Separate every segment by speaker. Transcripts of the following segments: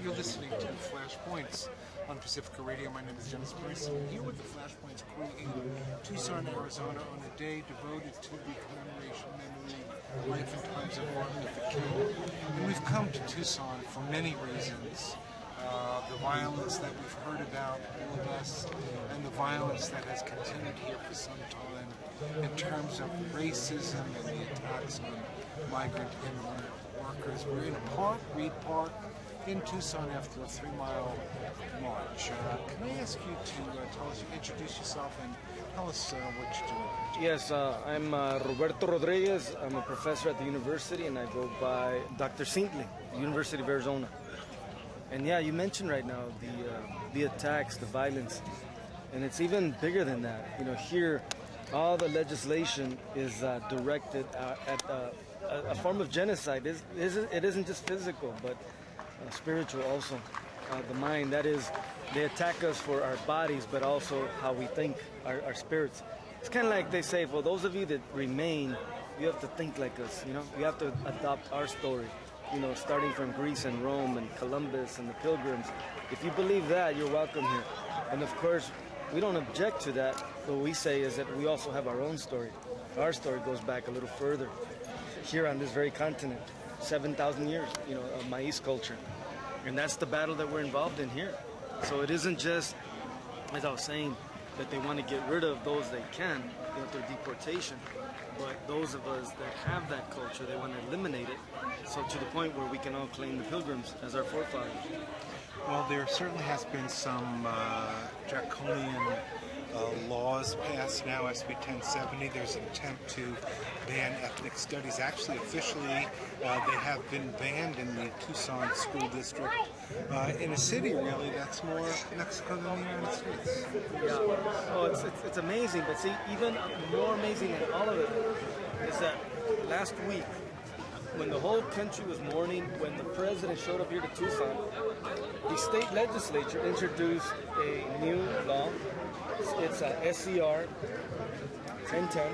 Speaker 1: You're listening to Flashpoints on Pacifica Radio. My name is Dennis Price. I'm here with the Flashpoints crew in Tucson, Arizona on a day devoted to the commemoration, memory, life and times of Martin Luther King. And we've come to Tucson for many reasons. The violence that we've heard about, all of us, and the violence that has continued here for some time in terms of racism and the attacks on migrant immigrant workers. We're in a park, Reed Park, in Tucson after a 3-mile march. Can I ask you to introduce yourself and tell us what you're doing?
Speaker 2: Yes, I'm Roberto Rodriguez. I'm a professor at the university, and I go by Dr. Sintley, University of Arizona. And yeah, you mentioned right now the attacks, the violence, and it's even bigger than that. You know, here, all the legislation is directed at a form of genocide. It isn't just physical, but spiritual also. The mind, that is, they attack us for our bodies, but also how we think, our spirits. It's kind of like they say, for those of you that remain, you have to think like us, you know? You have to adopt our story. You know, starting from Greece and Rome and Columbus and the Pilgrims. If you believe that, you're welcome here. And of course, we don't object to that. What we say is that we also have our own story. Our story goes back a little further. Here on this very continent, 7,000 years, you know, of Maiz culture. And that's the battle that we're involved in here. So it isn't just, as I was saying, that they want to get rid of those they can, you know, through deportation. But those of us that have that culture, they want to eliminate it. So to the point where we can all claim the Pilgrims as our forefathers.
Speaker 1: Well, there certainly has been some draconian laws passed now, SB 1070. There's an attempt to ban ethnic studies. Actually, officially, they have been banned in the Tucson school district. In a city, really, that's more Mexico than the United States.
Speaker 2: Yeah, oh, it's amazing. But see, even more amazing than all of it is that last week, when the whole country was mourning, when the president showed up here to Tucson, the state legislature introduced a new law. It's a SCR 1010.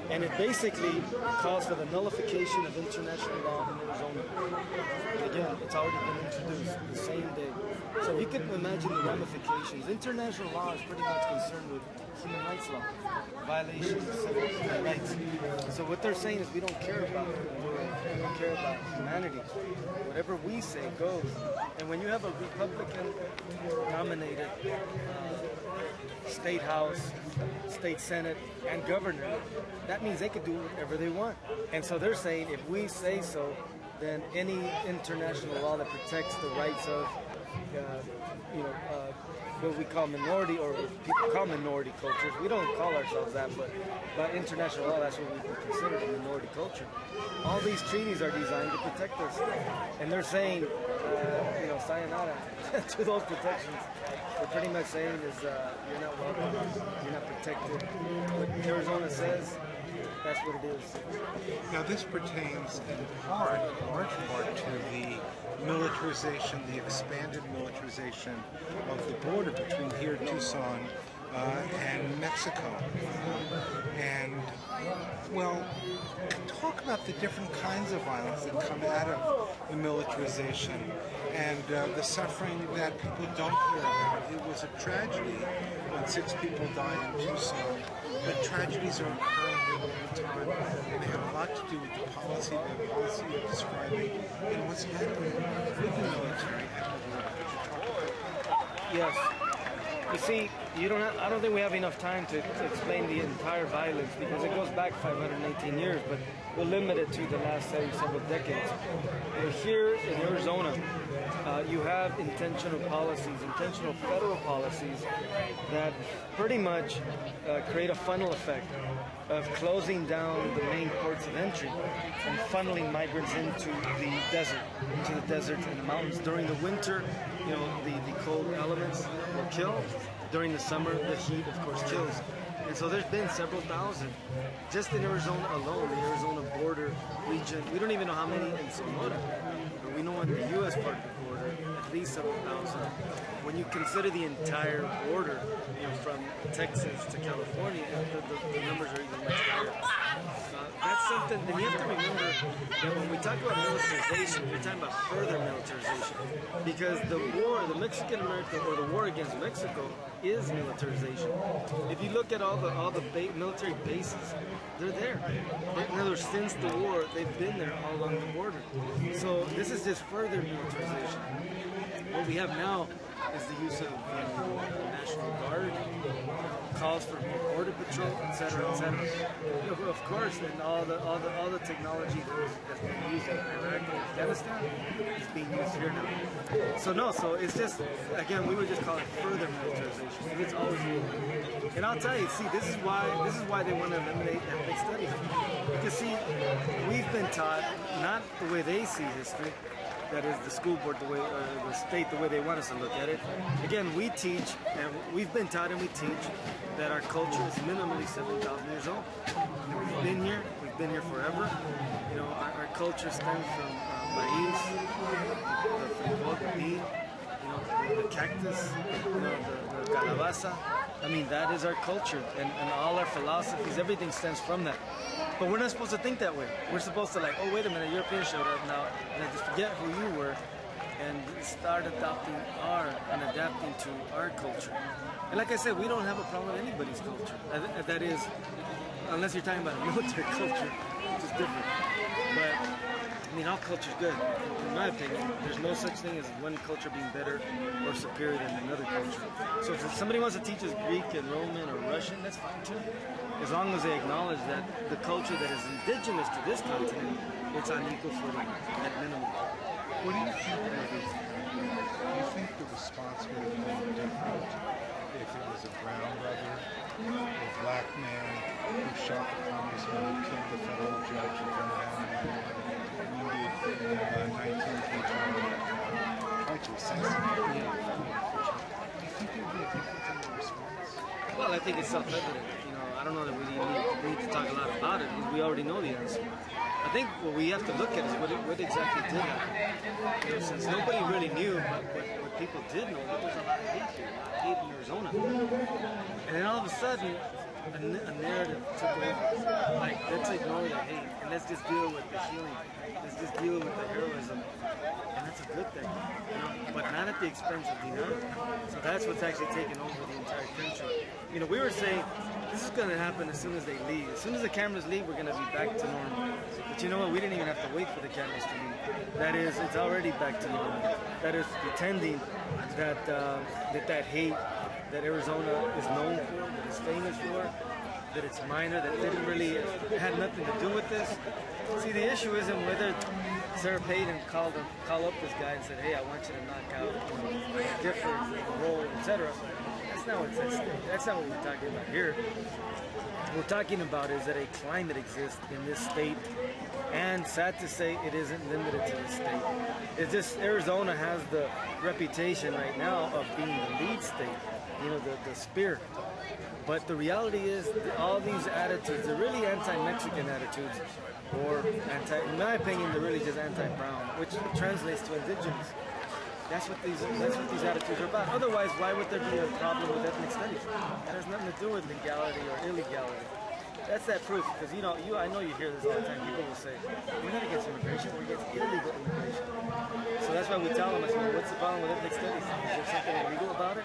Speaker 2: And it basically calls for the nullification of international law in Arizona. And again, it's already been introduced the same day. So you can imagine the ramifications. International law is pretty much concerned with human rights law, violations of civil human rights. So what they're saying is we don't care about the world, we don't care about humanity. Whatever we say goes. And when you have a Republican-nominated state house, state senate, and governor, that means they could do whatever they want. And so they're saying if we say so, then any international law that protects the rights of, what we call minority, or what people call minority cultures. We don't call ourselves that, but by international law, that's what we consider a minority culture. All these treaties are designed to protect us. And they're saying, sayonara to those protections. They're pretty much saying is, you're not welcome, you're not protected. What Arizona says, that's what it is.
Speaker 1: Now this pertains in large part to the militarization, the expanded militarization of the border between here, Tucson, and Mexico. Talk about the different kinds of violence that come out of the militarization and the suffering that people don't hear about. It was a tragedy when 6 people died in Tucson, but tragedies are occurring here all the time, and they have a lot to do with the policy you're describing and what's happening with the military and the war.
Speaker 2: Yes. You see, I don't think we have enough time to explain the entire violence because it goes back 518 years, but we'll limit it to the last several decades. Here in Arizona, you have intentional federal policies that pretty much create a funnel effect of closing down the main ports of entry and funneling migrants into the desert and the mountains. During the winter, the cold elements will kill. During the summer, the heat, of course, kills. And so there's been several thousand. Just in Arizona alone, the Arizona border region, we don't even know how many in Sonora. But we know in the U.S. part of the border, at least 7,000. When you consider the entire border, from Texas to California, the numbers are even much higher. That's something, and you have to remember that when we talk about militarization, we're talking about further militarization. Because the war, the Mexican-American, or the war against Mexico, is militarization. If you look at all the military bases, they're there. In other words, since the war, they've been there all along the border. So this is just further militarization. What we have now is the use of National Guard, calls for border patrol, etc., etc. Of course, and all the technology that's been used in Iraq and Afghanistan is being used here now. So it's just, again, we would just call it further militarization, and it's always been. And I'll tell you, see, this is why they want to eliminate ethnic studies. Because see, we've been taught not the way they see history. That is the school board, the way, the state, the way they want us to look at it. Again, we teach, and we've been taught and we teach that our culture is minimally 7,000 years old. We've been here forever. Our culture stems from maize, the cactus, the calabaza. I mean, that is our culture, and all our philosophies, everything stems from that. But we're not supposed to think that way. We're supposed to oh, wait a minute, Europeans showed up now, and just forget who you were, and start adopting and adapting to our culture. And like I said, we don't have a problem with anybody's culture. That is, unless you're talking about a military culture, which is different. But I mean, all culture's good. In my opinion, there's no such thing as one culture being better or superior than another culture. So if somebody wants to teach us Greek and Roman or Russian, that's fine too. As long as they acknowledge that the culture that is indigenous to this continent, it's on equal footing at minimum.
Speaker 1: What do you think the response would have been different if it was a brown brother, a black man who shot the congressman, who killed the federal judge, who gunned down wounded in 19 people, tried to assassinate him? Do you think there would be a difference in the response?
Speaker 2: Well, I think it's self-evident. I don't know that we need to talk a lot about it. We already know the answer. I think what we have to look at is what exactly did happen. Since nobody really knew, but what people did know, there was a lot of hate here, a lot of hate in Arizona. And then all of a sudden, a narrative took over. Let's ignore the hate and let's just deal with the healing. Let's just deal with the heroism. And that's a good thing, but not at the expense of the United. So that's what's actually taken over the entire country. We were saying, this is going to happen as soon as they leave. As soon as the cameras leave, we're going to be back to normal. But you know what? We didn't even have to wait for the cameras to leave. That is, it's already back to normal. That is pretending that hate that Arizona is known for, that it's famous for, that it's minor, that didn't really had nothing to do with this. See, the issue isn't whether Sarah Palin call up this guy and said, "Hey, I want you to knock out a different role, etc." That's not what we're talking about here. What we're talking about is that a climate exists in this state, and sad to say, it isn't limited to the state. It's just Arizona has the reputation right now of being the lead state, the spirit. But the reality is, all these attitudes, they're really anti-Mexican attitudes, or in my opinion, they're really just anti-brown, which translates to indigenous. That's what these attitudes are about. Otherwise, why would there be a problem with ethnic studies? It has nothing to do with legality or illegality. That's that proof, because I know you hear this all the time. People will say, "We're not against immigration, we're against illegal immigration." So that's why we tell them, what's the problem with ethnic studies? Is there something illegal about it?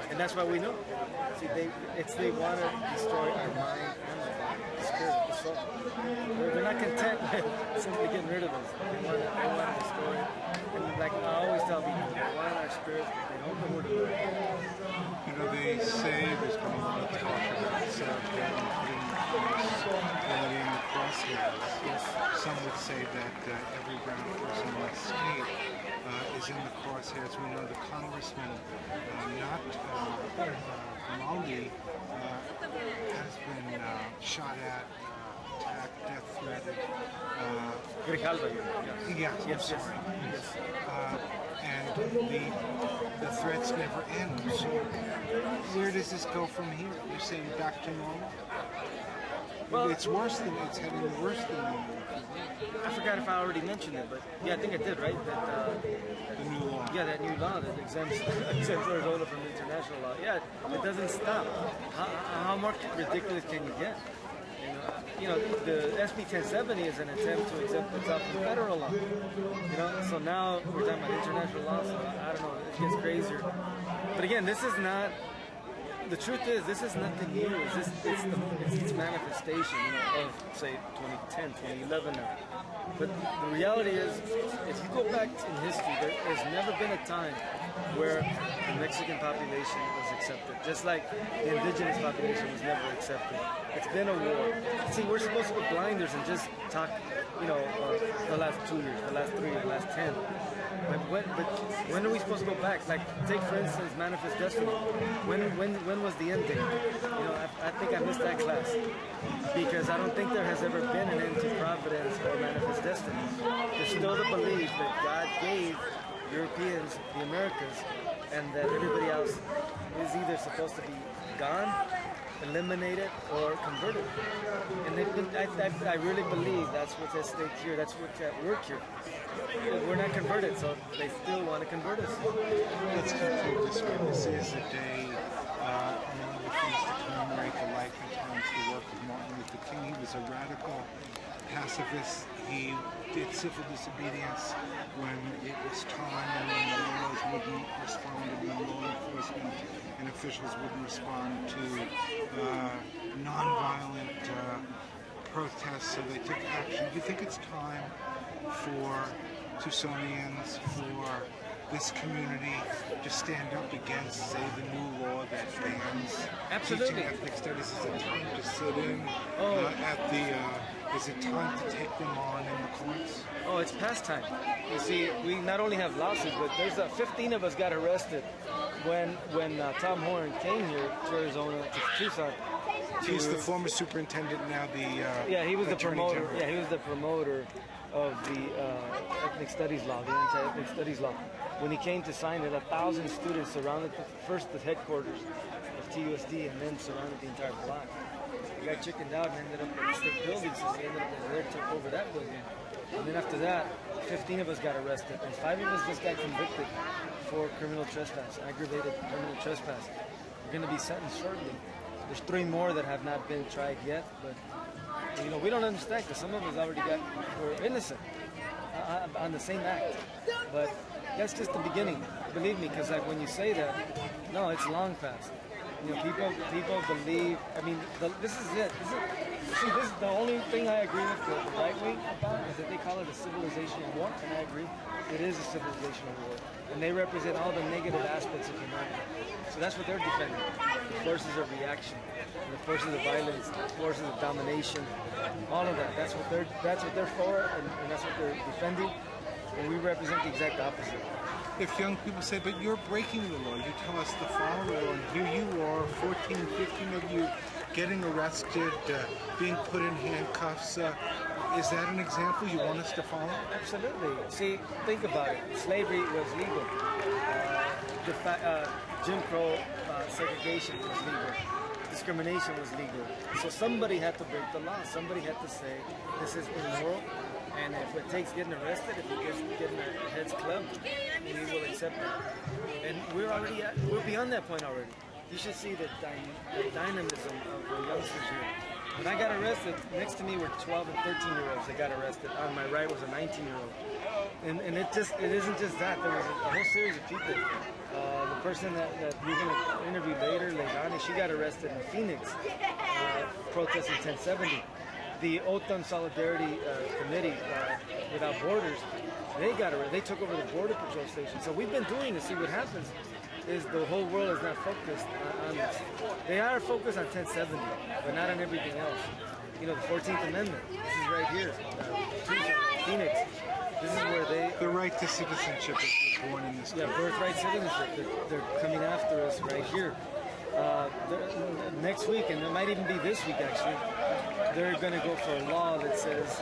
Speaker 2: And that's why we know. See, they want to destroy our mind and the body, the spirit, the soul. They're not content with simply getting rid of us. They want to destroy it. And like I always tell people, they want our spirits, but they don't know where to go.
Speaker 1: They say there's been a lot of talk about Sarah Palin putting in the crosshairs.
Speaker 2: Yes.
Speaker 1: Some would say that every brown person in the state is in the crosshairs. We know the congressman, not Maldi, has been shot at, attacked, death threatened.
Speaker 2: Grijalva,
Speaker 1: Yes. And the threats never end. So where does this go from here? You're saying back to normal? Well, it's heading worse than normal.
Speaker 2: I forgot if I already mentioned it, but yeah, I think I did, right? That
Speaker 1: the new law.
Speaker 2: Yeah, that new law that exempts Arizona from international law. Yeah, it doesn't stop. How more ridiculous can you get? The SB 1070 is an attempt to exempt itself from federal law. So now we're talking about international law. So I don't know, it gets crazier. But again, this is not. The truth is, this is nothing new. It's manifestation, of say 2010, 2011 now. But the reality is, if you go back in history, there's never been a time where the Mexican population was accepted, just like the indigenous population was never accepted. It's been a war. See, we're supposed to put blinders and just talk, the last 2 years, the last 3 years, the last 10. But when are we supposed to go back? Like, take for instance, Manifest Destiny. When was the end date? I think I missed that class because I don't think there has ever been an end to Providence or Manifest Destiny. There's still the belief that God gave Europeans the Americas, and that everybody else is either supposed to be gone, eliminated, or converted. And I really believe that's what's at stake here. That's what's at work here. We're not converted, so they still want to convert us.
Speaker 1: Let's conclude this way. This is a day among other things to commemorate the life and times the work of Martin Luther King. He was a radical pacifist. He did civil disobedience when it was time and when the laws wouldn't respond, and when law enforcement and officials wouldn't respond to nonviolent protests, so they took action. Do you think it's time for Tucsonians, for this community to stand up against, say, the new law that bans teaching ethnic studies? Is it time to sit in at the... is it time to take them on in the courts?
Speaker 2: Oh, it's past time. You see, we not only have lawsuits, but there's 15 of us got arrested when Tom Horn came here to Arizona, to Tucson.
Speaker 1: He's the former superintendent, now the
Speaker 2: he was the promoter.
Speaker 1: General.
Speaker 2: Yeah, he was the promoter of the ethnic studies law, the anti-ethnic studies law. When he came to sign it, 1,000 students surrounded first the headquarters of TUSD, and then surrounded the entire block. The guy chickened out and ended up in the state building, so he ended up over there, took over that building. And then after that, 15 of us got arrested, and 5 of us just got convicted for criminal trespass, aggravated criminal trespass. We're going to be sentenced shortly. There's 3 more that have not been tried yet, but we don't understand because some of us already were innocent on the same act. But that's just the beginning. Believe me, because like when you say that, no, it's long past. People believe. I mean, this is it. This is the only thing I agree with the right wing about is that they call it a civilizational war, and I agree. It is a civilizational war, and they represent all the negative aspects of humanity. So that's what they're defending: the forces of reaction, the forces of violence, the forces of domination, all of that. That's what they're for, and that's what they're defending. And we represent the exact opposite.
Speaker 1: If young people say, but you're breaking the law, you tell us to follow the law, and here you are, 14, 15 of you, getting arrested, being put in handcuffs. Is that an example you want us to follow?
Speaker 2: Absolutely. See, think about it. Slavery was legal. Jim Crow segregation was legal. Discrimination was legal. So somebody had to break the law. Somebody had to say, this is immoral. And if it takes getting arrested, if it gets getting our heads clubbed, we will accept it. And we're beyond that point already. You should see the dynamism of the youngsters here. When I got arrested, next to me were 12 and 13-year-olds that got arrested. On my right was a 19-year-old. And it isn't just that. There was a whole series of people. The person that we're going to interview later, Leilani, she got arrested in Phoenix, protesting 1070. The OTAN Solidarity Committee, Without Borders, they took over the Border Patrol station. So we've been doing to see what happens is the whole world is not focused on this. They are focused on 1070, but not on everything else. The 14th Amendment, this is right here, Phoenix. This is where
Speaker 1: the right to citizenship if you're born in this country.
Speaker 2: Yeah, birthright citizenship. They're coming after us right here. Next week, and it might even be this week actually, they're going to go for a law that says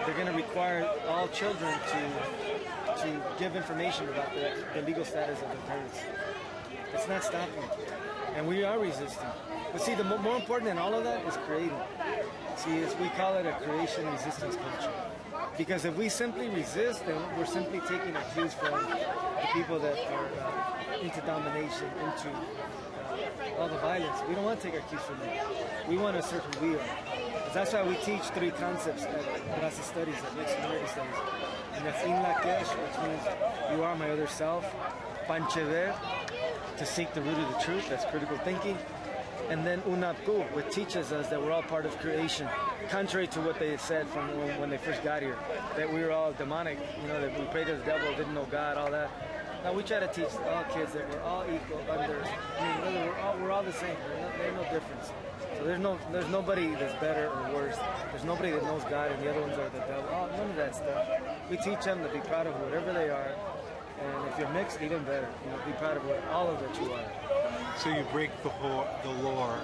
Speaker 2: they're going to require all children to give information about the legal status of their parents. It's not stopping, and we are resisting. But see, the more important than all of that is creating. See, we call it a creation resistance culture. Because if we simply resist, then we're simply taking our cues from the people that are into domination, into all the violence. We don't want to take our cues from them. We want to assert who we are. That's why we teach 3 concepts at Gracia Studies, at Mixed Minority Studies. And that's In Lakesh, which means you are my other self. Panchever, to seek the root of the truth, that's critical thinking. And then Unapku, which teaches us that we're all part of creation, contrary to what they said from when they first got here, that we were all demonic, that we prayed to the devil, didn't know God, all that. Now we try to teach all kids that we're all equal we're all the same. There's no difference. So there's nobody that's better or worse. There's nobody that knows God and the other ones are the devil. None of that stuff. We teach them to be proud of whatever they are. And if you're mixed, even better. Be proud of all of that you are.
Speaker 1: So you break the law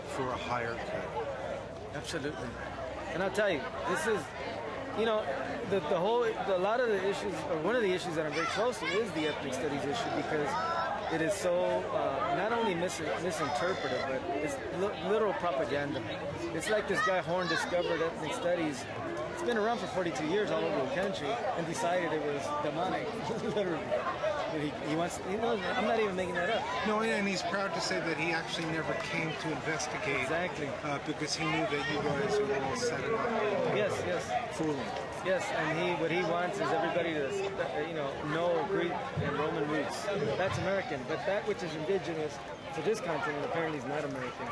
Speaker 1: for a higher good.
Speaker 2: Absolutely. And I'll tell you, this is, a lot of the issues, or one of the issues that I'm very close to is the ethnic studies issue, because it is so not only misinterpreted, but it's literal propaganda. It's like this guy Horn discovered ethnic studies. It's been around for 42 years all over the country, and decided it was demonic, literally. He wants, I'm not even making that up.
Speaker 1: No, and he's proud to say that he actually never came to investigate.
Speaker 2: Exactly.
Speaker 1: Because he knew that you guys were all set it up.
Speaker 2: Yes.
Speaker 1: Fooling.
Speaker 2: Yes, and what he wants is everybody to, know Greek and Roman roots. That's American, but that which is indigenous to this continent apparently is not American.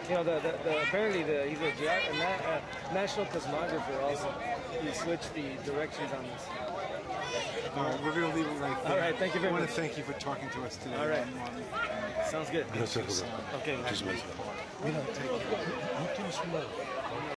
Speaker 2: Apparently he's a national cosmographer also. He switched the directions on this.
Speaker 1: All right, we're going to leave it right there.
Speaker 2: All right, thank you very much.
Speaker 1: I want to thank you for talking to us today.
Speaker 2: All right. Sounds good. Okay.
Speaker 1: Mira, take care.